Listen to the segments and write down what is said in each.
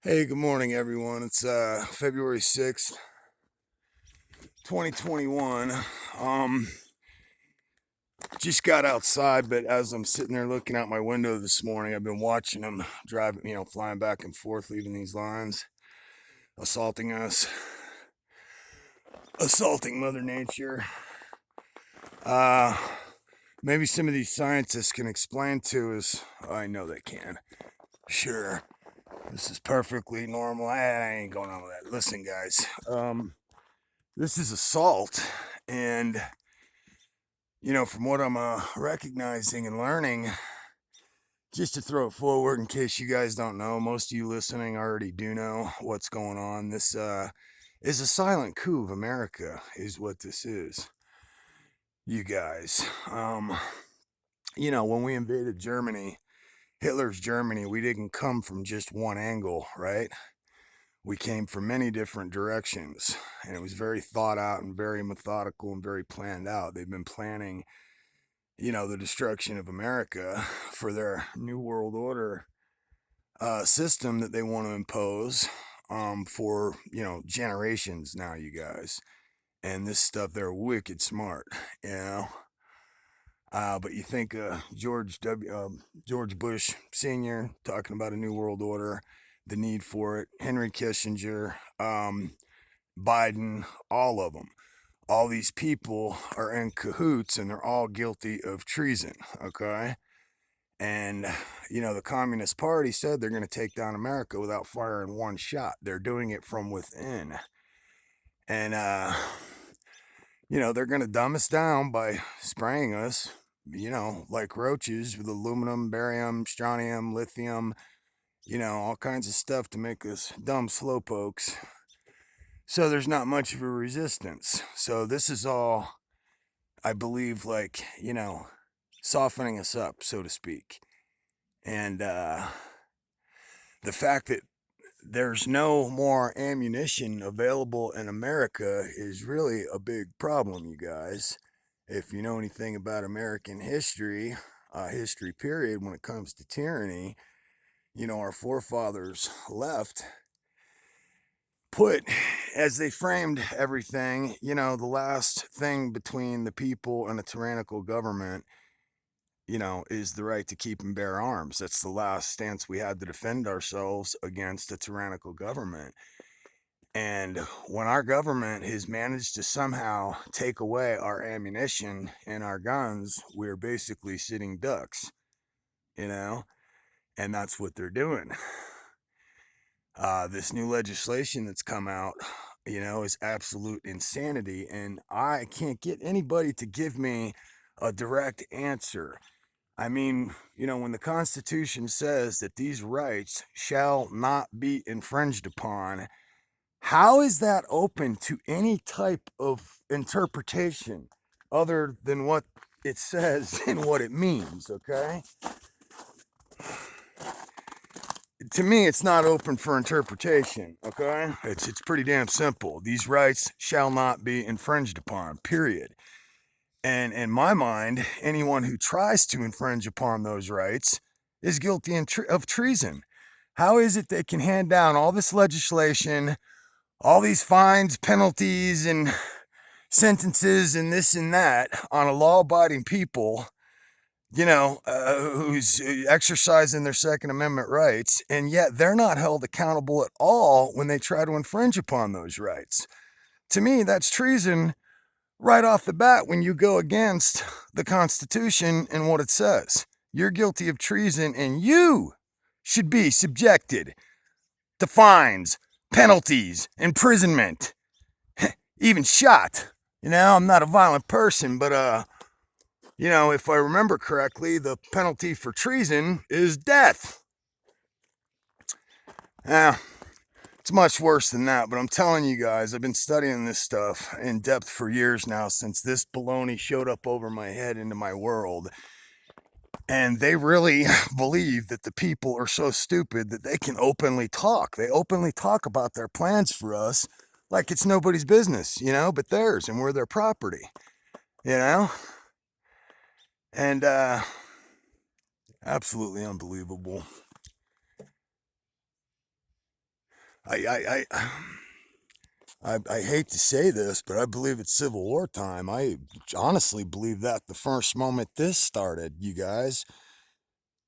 Hey, good morning, everyone. It's February 6th, 2021. Um, just got outside, but as I'm sitting there looking out my window this morning, I've been watching them driving, flying back and forth, leaving these lines, assaulting us, assaulting Mother Nature. Uh, Maybe some of these scientists can explain to us. I know they can. Sure, this is perfectly normal. I ain't going on with that. Listen, guys. This is assault, and from what I'm recognizing and learning, just to throw it forward in case you guys don't know, most of you listening already do know what's going on. This is a silent coup of America, is what this is. You guys, when we invaded Germany, Hitler's Germany, we didn't come from just one angle, right? We came from many different directions, and it was very thought out and very methodical and very planned out. They've been planning the destruction of America for their New World Order system that they want to impose for, generations now, you guys. And this stuff, they're wicked smart, you know. But you think George Bush Sr. talking about a New World Order, the need for it, Henry Kissinger, Biden, all of them. All these people are in cahoots and they're all guilty of treason, okay? And, the Communist Party said they're going to take down America without firing one shot. They're doing it from within. And, they're going to dumb us down by spraying us, like roaches with aluminum, barium, strontium, lithium, all kinds of stuff to make us dumb slowpokes. So there's not much of a resistance. So this is all, I believe, like, softening us up, so to speak. And the fact that there's no more ammunition available in America is really a big problem, you guys. If you know anything about American history, history period, when it comes to tyranny, our forefathers left, put, as they framed everything, the last thing between the people and a tyrannical government is the right to keep and bear arms. That's the last stance we had to defend ourselves against a tyrannical government. And when our government has managed to somehow take away our ammunition and our guns, we're basically sitting ducks, you know? And that's what they're doing. This new legislation that's come out, is absolute insanity. And I can't get anybody to give me a direct answer. I mean, when the Constitution says that these rights shall not be infringed upon, how is that open to any type of interpretation other than what it says and what it means, okay? To me, it's not open for interpretation, okay? It's pretty damn simple. These rights shall not be infringed upon, period. And in my mind, anyone who tries to infringe upon those rights is guilty of treason. How is it they can hand down all this legislation, all these fines, penalties, and sentences, and this and that on a law-abiding people, who's exercising their Second Amendment rights, and yet they're not held accountable at all when they try to infringe upon those rights? To me, that's treason right off the bat when you go against the Constitution and what it says. You're guilty of treason, and you should be subjected to fines, penalties, imprisonment, even shot. I'm not a violent person, but if I remember correctly, the penalty for treason is death. It's much worse than that, but I'm telling you guys, I've been studying this stuff in depth for years now since this baloney showed up over my head into my world. And they really believe that the people are so stupid that they can openly talk. They openly talk about their plans for us like it's nobody's business, but theirs, and we're their property, you know? And absolutely unbelievable. I hate to say this, but I believe it's Civil War time. I honestly believe that the first moment this started, you guys,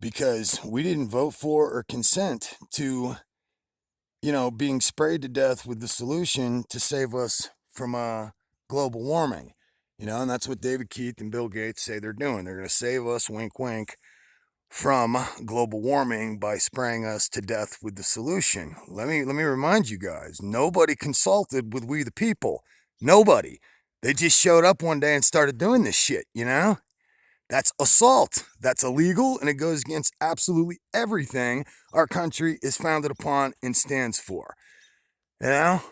because we didn't vote for or consent to, being sprayed to death with the solution to save us from global warming. And that's what David Keith and Bill Gates say they're doing. They're going to save us, wink, wink, from global warming by spraying us to death with the solution. Let me remind you guys, nobody consulted with we the people. Nobody. They just showed up one day and started doing this shit. That's assault. That's illegal, and it goes against absolutely everything our country is founded upon and stands for. You know?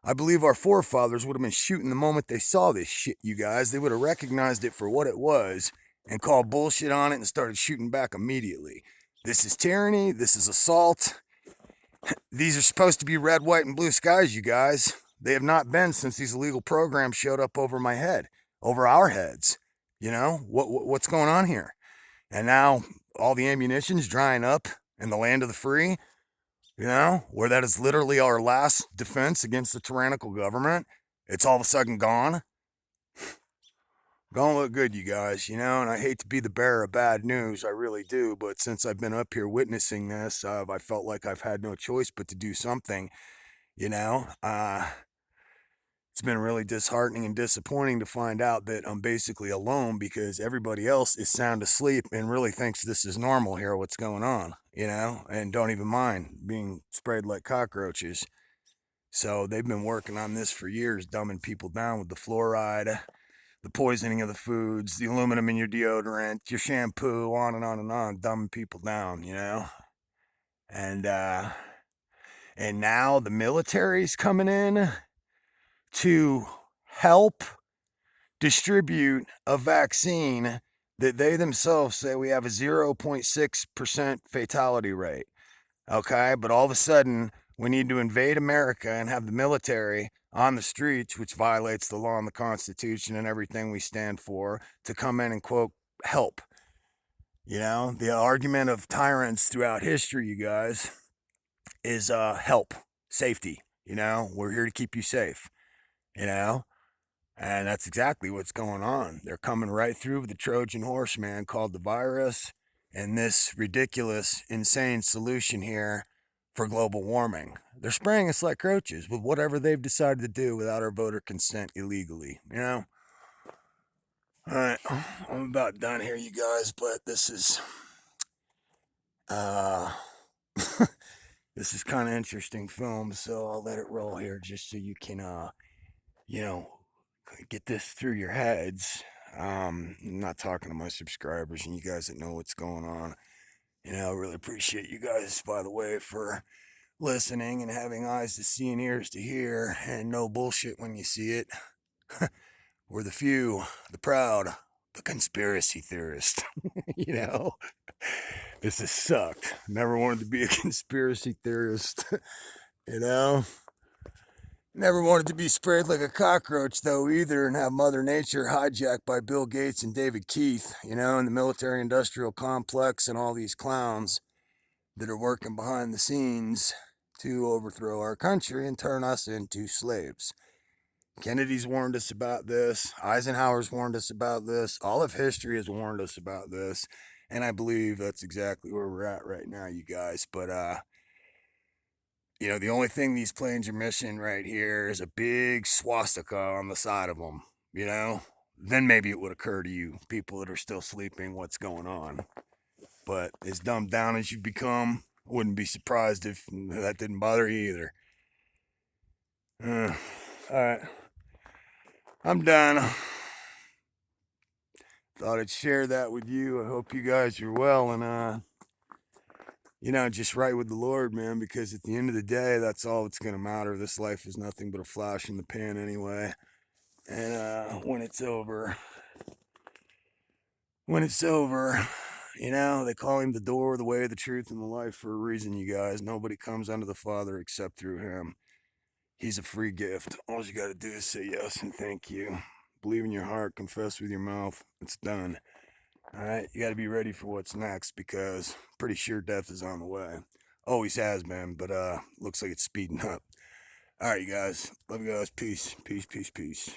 I believe our forefathers would have been shooting the moment they saw this shit, you guys. They would have recognized it for what it was and called bullshit on it and started shooting back immediately. This is tyranny. This is assault. These are supposed to be red, white, and blue skies, you guys. They have not been since these illegal programs showed up over my head, over our heads. What's going on here? And now all the ammunition's drying up in the land of the free. Where that is literally our last defense against the tyrannical government. It's all of a sudden gone. Don't look good, you guys, and I hate to be the bearer of bad news, I really do, but since I've been up here witnessing this, I felt like I've had no choice but to do something, you know? It's been really disheartening and disappointing to find out that I'm basically alone because everybody else is sound asleep and really thinks this is normal here, what's going on, and don't even mind being sprayed like cockroaches. So they've been working on this for years, dumbing people down with the fluoride, the poisoning of the foods, the aluminum in your deodorant, your shampoo, on and on and on, dumbing people down. And and now the military's coming in to help distribute a vaccine that they themselves say we have a 0.6% fatality rate. Okay, but all of a sudden we need to invade America and have the military on the streets, which violates the law and the Constitution and everything we stand for, to come in and, quote, help. The argument of tyrants throughout history, you guys, is help, safety. We're here to keep you safe, you know? And that's exactly what's going on. They're coming right through with the Trojan horse, man, called the virus and this ridiculous, insane solution here for global warming. They're spraying us like roaches with whatever they've decided to do without our voter consent illegally. All right, I'm about done here, you guys, but this is uh this is kind of interesting film, so I'll let it roll here just so you can you know get this through your heads. I'm not talking to my subscribers and you guys that know what's going on. I really appreciate you guys, by the way, for listening and having eyes to see and ears to hear and no bullshit when you see it. We're the few, the proud, the conspiracy theorist. you know, this has sucked. Never wanted to be a conspiracy theorist. you know, Never wanted to be sprayed like a cockroach, though, either, and have Mother Nature hijacked by Bill Gates and David Keith, and the military industrial complex and all these clowns that are working behind the scenes to overthrow our country and turn us into slaves. Kennedy's warned us about this. Eisenhower's warned us about this. All of history has warned us about this. And I believe that's exactly where we're at right now, you guys. But, the only thing these planes are missing right here is a big swastika on the side of them, Then maybe it would occur to you, people that are still sleeping, what's going on. But as dumbed down as you become, I wouldn't be surprised if that didn't bother you either. Alright. I'm done. Thought I'd share that with you. I hope you guys are well and, just right with the Lord, man, because at the end of the day, that's all that's going to matter. This life is nothing but a flash in the pan anyway. And when it's over, they call him the door, the way, the truth, and the life for a reason, you guys. Nobody comes unto the Father except through him. He's a free gift. All you got to do is say yes and thank you. Believe in your heart, confess with your mouth. It's done. All right, you got to be ready for what's next because pretty sure death is on the way. Always has been, but looks like it's speeding up. All right, you guys. Love you guys. Peace. Peace, peace, peace.